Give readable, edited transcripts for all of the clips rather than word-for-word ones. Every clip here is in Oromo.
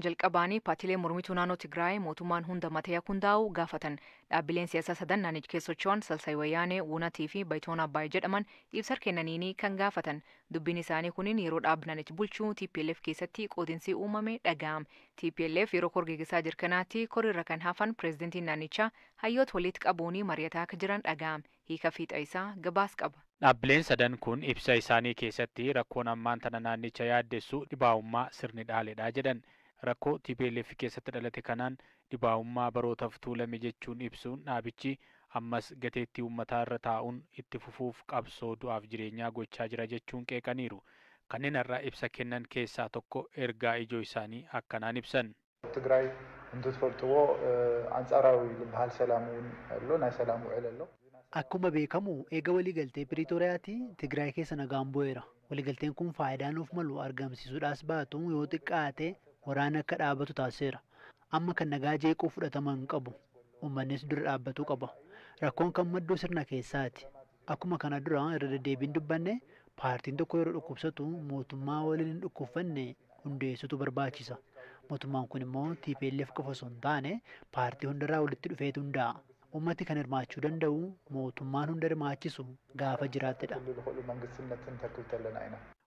jalqabaanii paartiilee mormituu naannoo Tigraay mootummaan hunda matee hundaa'u gaafatan. Dhaabbileen siyaasaa sadan naannicha keessa socho'an Salsaay Wayyaanee, Wunatii fi Bayitoon Abbaay jedhaman ibsa kennaniini kan gaafatan. Dubbiin isaanii kuniin yeroo dhaabni naannicha bulchuu TPLF keessatti qoodinsi uumame dhaga'ame. TPLF yeroo korgeeggisaa jirkanaatti koriirra kan hafan pireezidantiin naannichaa hayyoota walitti qabuuni mari'ataa akka jiran dhaga'ame. Hiika fiixa isaa gabaas qaba. Dhaabbileen sadan kun ibsa isaanii keessatti rakkoon ammaan tana naannicha yaaddessu dhibaa'ummaa sirni dhaaledha jedhan. Rakkoo TPLF keessatti dhalate kanaan dhibaa'ummaa barootaaf tuulame jechuun ibsuun dhaabichi ammas gateettii uummataa irra taa'uun itti fufuuf qabsoo du'aaf jireenyaa gochaa jira jechuun qeeqaniiru. Kanneen irraa ibsa kennan keessaa tokko ergaa ijoo isaanii akkanaan ibsan. ትግራይ እንትትፈልጥዎ አንጻራዊ ዝበሃል ሰላም እውን ኣሎ ናይ ሰላም ውዕል ኣሎ Akkuma beekamu eega waliigaltee Piriitooriyaatti Tigraay keessa nagaan bu'eera. Waliigalteen kun faayidaa nuuf malu argamsiisuudhaas baatu yoo xiqqaate waraana akka dhaabatu taasiseera. Amma kan nagaa jeequu fudhatama hin qabu. Uummannis dura dhaabbatuu qaba. Rakkoon kan madduu sirna keessaati. Akkuma kana dura irra deddeebiin dubbanne paartiin tokko yeroo dhukkubsatu mootummaa waliin hin dhukkubfanne hundeessutu barbaachisa. Mootummaan kun immoo TPLF qofa osoo hin taane paartii hundarraa walitti dhufeetu hundaa'a. Uummati kan hirmaachuu danda'u mootummaan hunda hirmaachisu gaafa jiraattedha.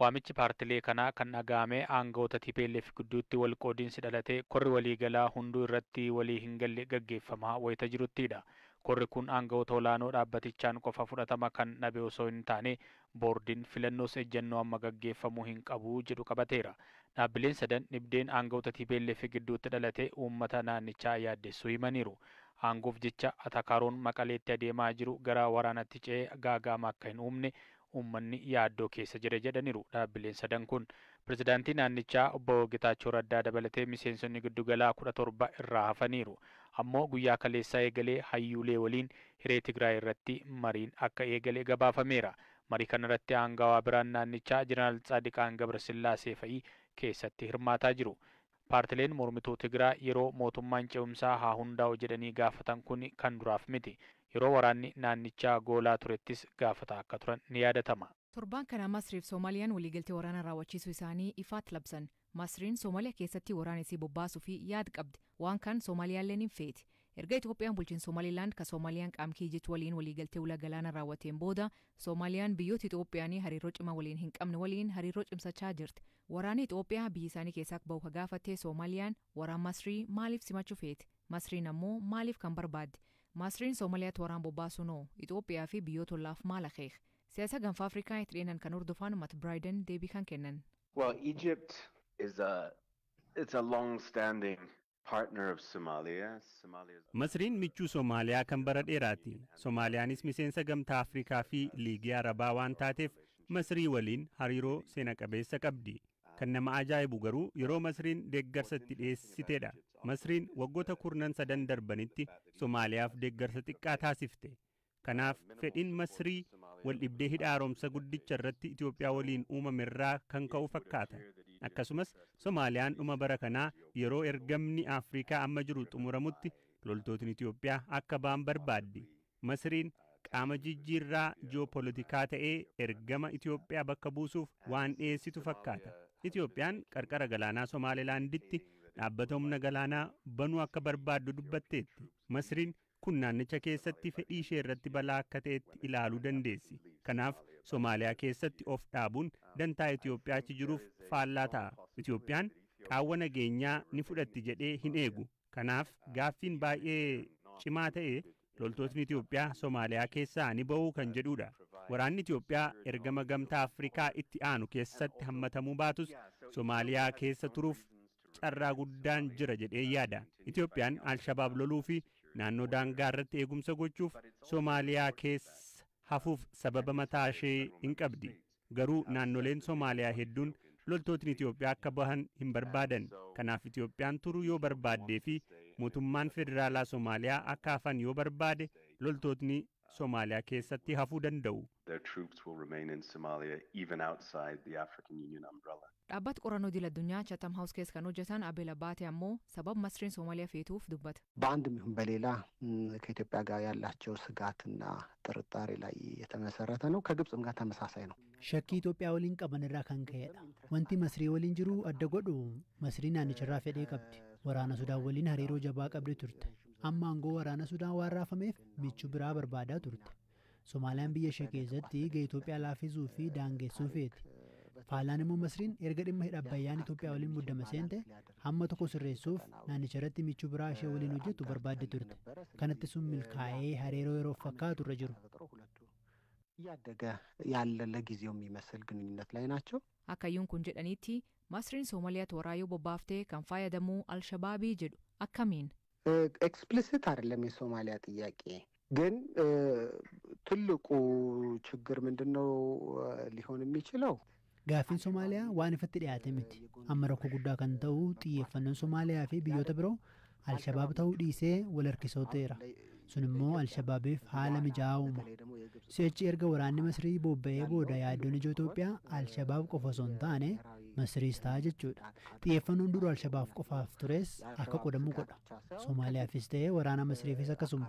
Waamichi paartilee kanaa kan dhaga'ame aangawoota TPLF gidduutti wal qoodiinsi dhalatee korri waliigalaa hunduu irratti walii hin galle gaggeeffamaa wayita jiruttidha. Korri kun aangawoota olaanoo dhaabbatichaan qofa fudhatama kan dhabe osoo hin taane boordiin filannoos ejjennoo amma gaggeeffamuu hin qabu jedhu qabateera. Dhaabbileen sadan dhibdeen aangawoota TPLF gidduutti dhalate uummata naannichaa yaaddessuu himaniiru. Aangoof jecha Atakaaroon Maqaleetti adeemaa jiru gara waraanatti ce'ee gaaga'ama akka hin uumne uummanni yaaddoo keessa jira jedhaniiru. Dhaabbileen sadan kun pirezidaantii naannichaa obbo Getaachoo Raddaa dabalatee miseensonni giddugalaa 17 irraa hafaniiru. Ammoo guyyaa kaleessaa eegalee hayyuulee waliin hiree Tigraay irratti mariin akka eegalee gabaafameera. Marii kanarratti aangawaa biraan naannichaa Jeneraal Tsaadiqaan Gabrasillaasee fa'ii keessatti hirmaataa jiru. Paartileen mormituu Tigraay yeroo mootummaan ce'umsaa haa hundaa'u jedhanii gaafatan kun kan duraaf miti. Yeroo waraanni naannichaa goolaa turettis gaafata akka turan ni yaadatama. Torbaan kana Masriif Soomaaliyaan waliigaltee waraana raawwachiisuu isaanii ifaatti labsan. Masriin Soomaaliyaa keessatti waraana isii bobbaasuu fi yaad qabdi. Waan kan Soomaaliyaalleen hin feeti. Erga Itoophiyaan bulchiin Soomaliilaand ka Soomaaliyaan qaamkii jechu waliin waliigaltee ulaa galaana raawwateen booda Soomaaliyaan biyyoota Itoophiyaanii hariiroo cimaa waliin hin qabne waliin hariiroo cimsachaa jirti. Waraanni Itoophiyaa biyyi isaanii keessaa bahu ka gaafatte Soomaaliyaan waraan Masrii maaliif simachuu feeti? Masriin ammoo maaliif kan barbaadde? Masriin Soomaaliyaatti waraan bobbaasuunoo Itoophiyaa fi biyyoota ollaaf maal akeeka? Siyaasa ganfa Afrikaa itti dhiyeenan kan hordofan Matt Bryden deebii kan kennan. Well, Egypt is a long-standing partner of Somalia. Masriin michuu Soomaaliyaa kan bara dheeraati. Soomaaliyaanis miseensa gamtaa Afrikaa fi liigii Arabaa waan taateef Masrii waliin hariiroo seena qabeessa qabdi. Kan nama ajaa'ibu garuu yeroo Masriin deeggarsa itti dhiyeessitedha. Masriin waggoota kurnan sadan darbanitti Soomaaliyaaf deeggarsa xiqqaa taasifte. Kanaaf fedhiin Masrii wal dhibdee hidha haaromsa guddicha irratti Itoophiyaa waliin uumamerraa kan ka'u fakkaata. Akkasumas Soomaaliyaan dhuma bara kanaa yeroo ergamni Afrikaa amma jiru xumuramutti loltootni Itoophiyaa akka ba'an barbaaddi. Masriin qaama jijjiirraa ji'oopolitikaa ta'ee ergama Itoophiyaa bakka buusuuf waan dhiyeessitu fakkaata. Itoophiyaan qarqara galaanaa Somaalilaanditti dhaabbata humna galaanaa banuu akka barbaaddu dubbatteetti. Masriin kun naannicha keessatti fedhii ishee irratti balaa akka ta'etti ilaaluu dandeessi. Kanaaf Soomaaliyaa keessatti of dhaabuun dantaa Itoophiyaa achi jiruuf faallaa ta'a. Itoophiyaan qaawwa nageenyaa ni fudhatti jedhee hin eegu. Kanaaf gaaffiin baay'ee cimaa ta'e loltootni Itoophiyaa Soomaaliyaa keessaa ni ba'uu kan jedhudha. Waraanni Itoophiyaa ergama gamtaa Afrikaa itti aanu keessatti hammatamuu baatus Soomaaliyaa keessa turuuf carraa guddaan jira jedhee yaada. Itoophiyaan Al-Shabaab loluu fi naannoo daangaa irratti eegumsa gochuuf Soomaaliyaa keessa hafuuf sababa mataa ishee hin qabdi. Garuu naannoleen Soomaaliyaa hedduun loltootni Itoophiyaa akka bahan hin barbaadan. Kanaaf Itoophiyaan turuu yoo barbaaddee fi mootummaan federaalaa Soomaaliyaa akka hafan yoo barbaade loltootni Somaaliyaa keessatti hafuu danda'u. Their troops will remain in Somalia even outside the African Union umbrella. Dhaabbata qorannoo idil addunyaa Chatham House keessa kan hojjetan Abeel Abbaate ammoo sababa Masriin Somaaliyaa feetuuf dubbata. በአንድም ይሁን በሌላ ከኢትዮጵያ ጋር ያላቸው ስጋትና ጥርጣሬ ላይ የተመሰረተ ነው። ከግብጽም ጋር ተመሳሳይ ነው። Shakkii Itoophiyaa waliin qaban irraa kan ka'edha. Wanti Masrii waliin jiru adda godhu Masriin naannicharraa fedhee qabdi. Waraana Sudaan waliin hariiroo jabaa qabdi turte. Amma aangoo waraana Sudaan waan raafameef michuu biraa barbaadaa turte. Somaaliyaan biyya ishee keessatti gahee Itoophiyaa laafisuu fi daangessuu feeti. Faalaan immoo Masriin erga dhimma hidha Abbayyaan Itoophiyaa waliin muddama seente hamma tokko sirreessuuf naannicharratti michuu biraa ishee waliin hojjettu barbaadde turte. Kanatti sun milkaa'ee hariiroo yeroo fakkaatu irra jiru. እያደገ ያለ ለጊዜው የሚመስል ግንኙነት ላይ ናቸው። Akkayyuun kun jedhaniitti Masriin Somaaliyaa waraayuu bobbaaftee kan fayyadamu Alshabaabii jedhu akkamiin? ኤክስፕሊሲት አይደለም የሶማሊያ ጥያቄ ግን ትልቁ ችግር ምንድነው ሊሆን የሚችለው? Gaaffiin Somaaliyaa waan ifatti dhiyaate miti. Amma rakkoo guddaa kan ta'u xiyyeeffannoon Somaaliyaa fi biyyoota biroo Alshabaab ta'uu dhiisee wal harkisooteera. Sun immoo Alshabaabiif haala mijaa'aa uuma. Si'achi erga waraanni Masrii bobba'ee booda yaaddoon ijoo Itoophiyaa Alshabaab qofa osoo hin taane Masriis ta'a jechuudha. Xiyyeeffannoon dura Alshabaab qofaaf tures akka qodamu godha. Somaaliyaafis ta'ee waraana Masriifis akkasuma.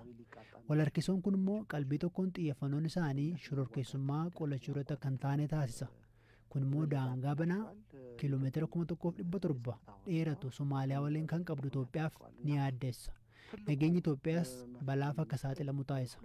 Wal harkisoon kun immoo qalbii tokkoon xiyyeeffannoon isaanii shororkeessummaa qolachuu irratti akka hin taane taasisa. Kun immoo daangaa banaa kiiloomeetira 1700 dheeratu Somaaliyaa waliin kan qabdu Itoophiyaaf ni yaaddeessa. Nageenyi Itoophiyaas balaaf akka saaxilamu taasisa.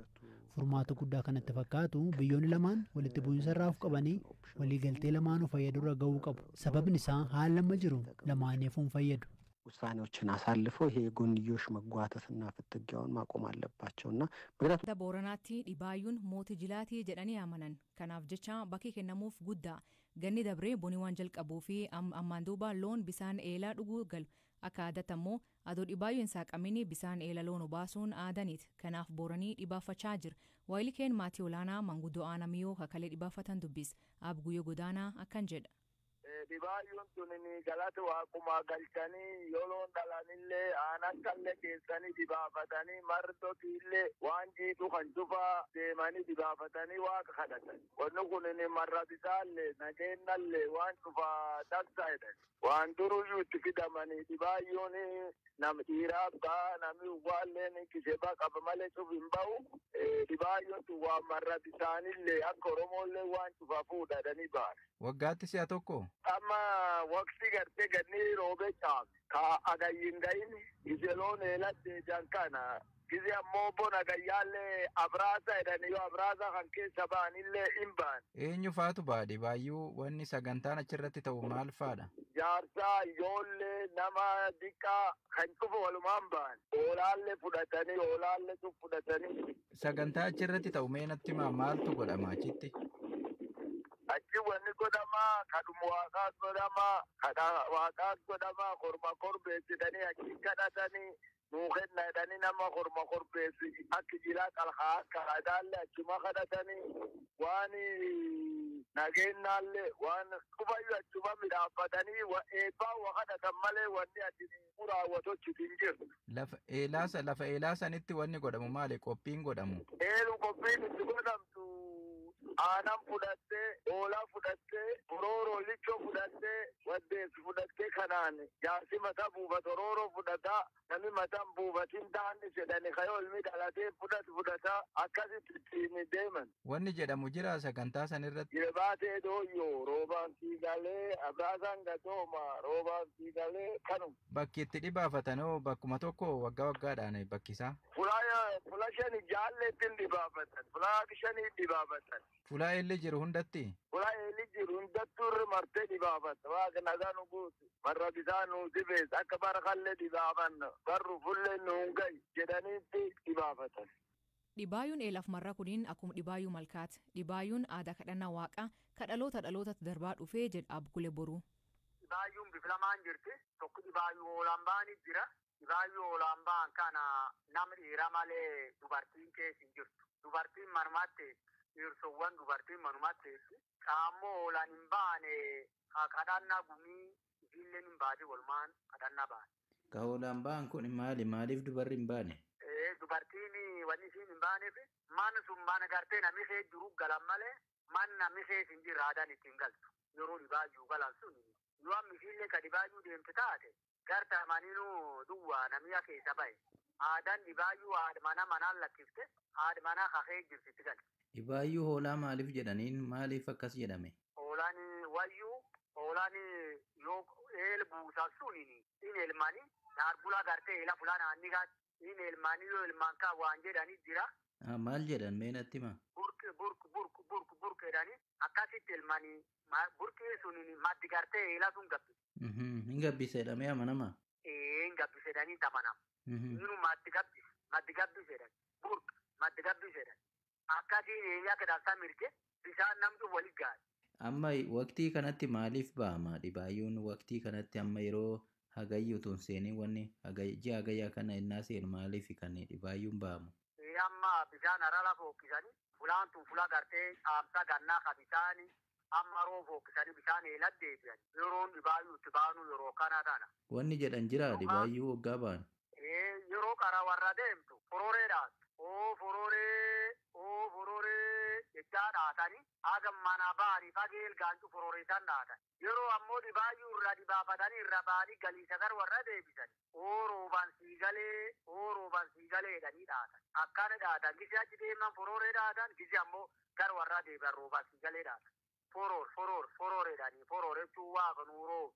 Furmaata guddaa kanatti fakkaatu biyyoonni lamaan walitti bu'iinsa irraa of qabanii waliigaltee lamaanuu fayyadurra ga'uu qabu. Sababni isaa haala amma jiru lamaaniifuu fayyadu. ውሳኔዎችን አሳልፈው ይሄ የጎንዮሽ መጓተትና ፍትጊያውን ማቆም አለባቸውና ምክንያቱም ቦረናatti dhibaayyuun mootii jilaatii jedhanii amanan. Kanaaf jecha bakki kennamuuf guddaa ganni dabree bonii waan jalqabuu fi ammaan duuba loon bisaan eelaa dhuguu galu. Akka aadaatti ammoo adoo dhibaayyuun saaqamini bisaan eela loon obaasuun aadaniiti. Kanaaf booranii dhibaafachaa jira. Waayilii keen maatii olaanaa manguddoo aanamiyoo kakalee dhibaafatan dubbis. Abguyyoo godaanaa akkan jedha. Dhibaayyuun tuni galata waaquma galchanii yoloon dhalanillee aanakkallee keessanii dhibaafatanii mardotiillee waan jiitu kan cufaa deemanii dhibaafatanii waaqa kadhatan. Wanni kun marratisaallee nageenyallee waan cufaa dabsaa'edhan. Waan duruyyuu itti fidamanii dhibaayyuun nam dhiiraaf ta'a namni uwwaalleen kisebaa qaba malee cuf hin ba'u. Dhibaayyuun tun waan marratisaanillee akka Oromoollee waan cufaa fuudhadhanii ba'an. Waggaatti si'a tokko? Amma waqtii gartee ganni roobee caabe ka agayyin gahin gizeloon eelatti jankana gize ammoo bona gayyaallee abraasa jedhani yoo abraasa kan keessa ba'anillee hin ba'an. Eenyu faatu baadhi baayyuu wanni sagantaan achirratti ta'u maal faadha? Jaarsaa ijoollee nama diqqaa kan cufu walumaan ba'an oolaallee fudhatanii oolaallee cuf fudhatanii. Sagantaa achirratti ta'u meenatti maaltu godhama achitti? Achi wanni godhama kadhuma waaqaas godhama kadha waaqaas godhama korma korbeessidhanii achi kadhatanii nuu kenna jedhanii nama korma korbeessi akka jilaa qalhaa akka aadaallee achuma kadhatanii waan nageenyaallee waan qubayyuu achuma midhaaffatanii eebbaa wa kadhatan malee wanni addini raawwatochi hin jiru. Lafa eelaa sanitti wanni godhamu maali? Qophiin godhamu? Qophiin itti godhamtu aanan fudhattee oolaa fudhattee horooroo lichoo fudhattee waddeessi fudhattee kanaan jaarsi mataa buufata horooroo fudhataa namni mataan buufatiin daanni jedhani kayoo ilmi dhalatee fudhataa akkasitti ittiin deeman. Wanni jedhamu jira sagantaa sanirratti? Baatee dooyyoo roobaan fiigalee abraasaan gatooma roobaan fiigalee kanuma. Bakki itti dhibaafatanoo bakkuma tokko waggaa waggaadhaan bakkisaa? Fula shani jaalleettiin dhibaafatan fulaa shanii dhibaafatan. Fulaa eelli jiru hundatti? Fulaa eelli jiru hundattuu irra martee dhibaafata. Waaqa nagaa nu guutu. Marra bisaa nu dibees akka bara kallee dhibaafanna. Barru fullee nu hungayi jedhaniitti dhibaafatan. Dhibaayyuun eelaaf marra kuniin akkuma dhibaayyuu malkaati. Dhibaayyuun aadaa kadhannaa waaqaa kadhaloota dhalootatti darbaa dhufee jedha Abkule Boruu. Dhibaayyuun bifa lamaan jirti. Tokko dhibaayyuu hoolaan ba'anii jira. Dhibaayyuu hoolaan ba'an kana nama dhiira malee dubartiin keessa hin jirtu. Dubartiin marmaatti dhiirsowwan dubartiin marmaatti qaammoo hoolaan hin baane kadhannaa gumii ifiilleen hin baate walumaan kadhannaa baane. Ka hoolaan ba'an kun maali? Maaliif dubarri hin baane? dubartiin wanni isiin hin baaneef mana sun mana gartee namni kee jiru galan malee man namni kee hin jirre aadaan ittiin galtu yeroo dhibaayyuu galan sun yoo amma isiillee ka dhibaayyuu deemte taate garta maniinuu duwwaa namni keessa bahe aadaan dhibaayyuu haadha mana manaan lakkifte haadha manaa kakee jirtitti galti. Dhibaayyuu hoolaa maaliif jedhaniin maaliif akkas jedhame? Hoolaan wayyuu hoolaan yoo eel buusan suniin in elmanii daarbulaa gartee eela fulaan aanni gaati in elmanii yoo elmaan kaa waan jedhanii jira. Maal jedhan meenatti ma? Burk jedhanii akkasitti elmanii burqii suniin maddi gartee eela sun gabbise. Hin gabbise jedhamee amanama? Hin gabbise jedhanii tamanama. Inni maddi gabbise jedhan burk maddi gabbise jedhan akkasiin eeyyaa kedaltaa mirge bishaan namtu wali gaari. Amma waqtii kanatti maaliif ba'ama dhibaayyuun waqtii kanatti amma yeroo hagayyu tun seenii wanni ji'a hagayyaa kana innaa seenu maaliif kan dhibaayyuun ba'amu? Amma bishaan arala fookkisanii fulaan tun fulaa gartee caamsaa gannaa ka bishaanii amma roo fookkisanii bishaan eelat deebi'an yeroon dhibaayyuu itti baanu yeroo kana tana. Wanni jedhan jira dhibaayyuu waggaa ba'an? Yeroo qara warra deemtu fororeedhaas fororee jechaa dhaatanii haga mana ba'anii fageel gaancu fororeessan dhaatan yeroo ammoo dhibaayyuu irra dhibaafatanii irra ba'anii galiisa gar warra deebisan rooban siigalee jedhanii dhaatan akkana dhaatan gisi achi deeman fororee dhaatan gisi ammoo gar warra deebisan rooban siigalee dhaatan foror jedhanii foror jechuun waa kanuu roob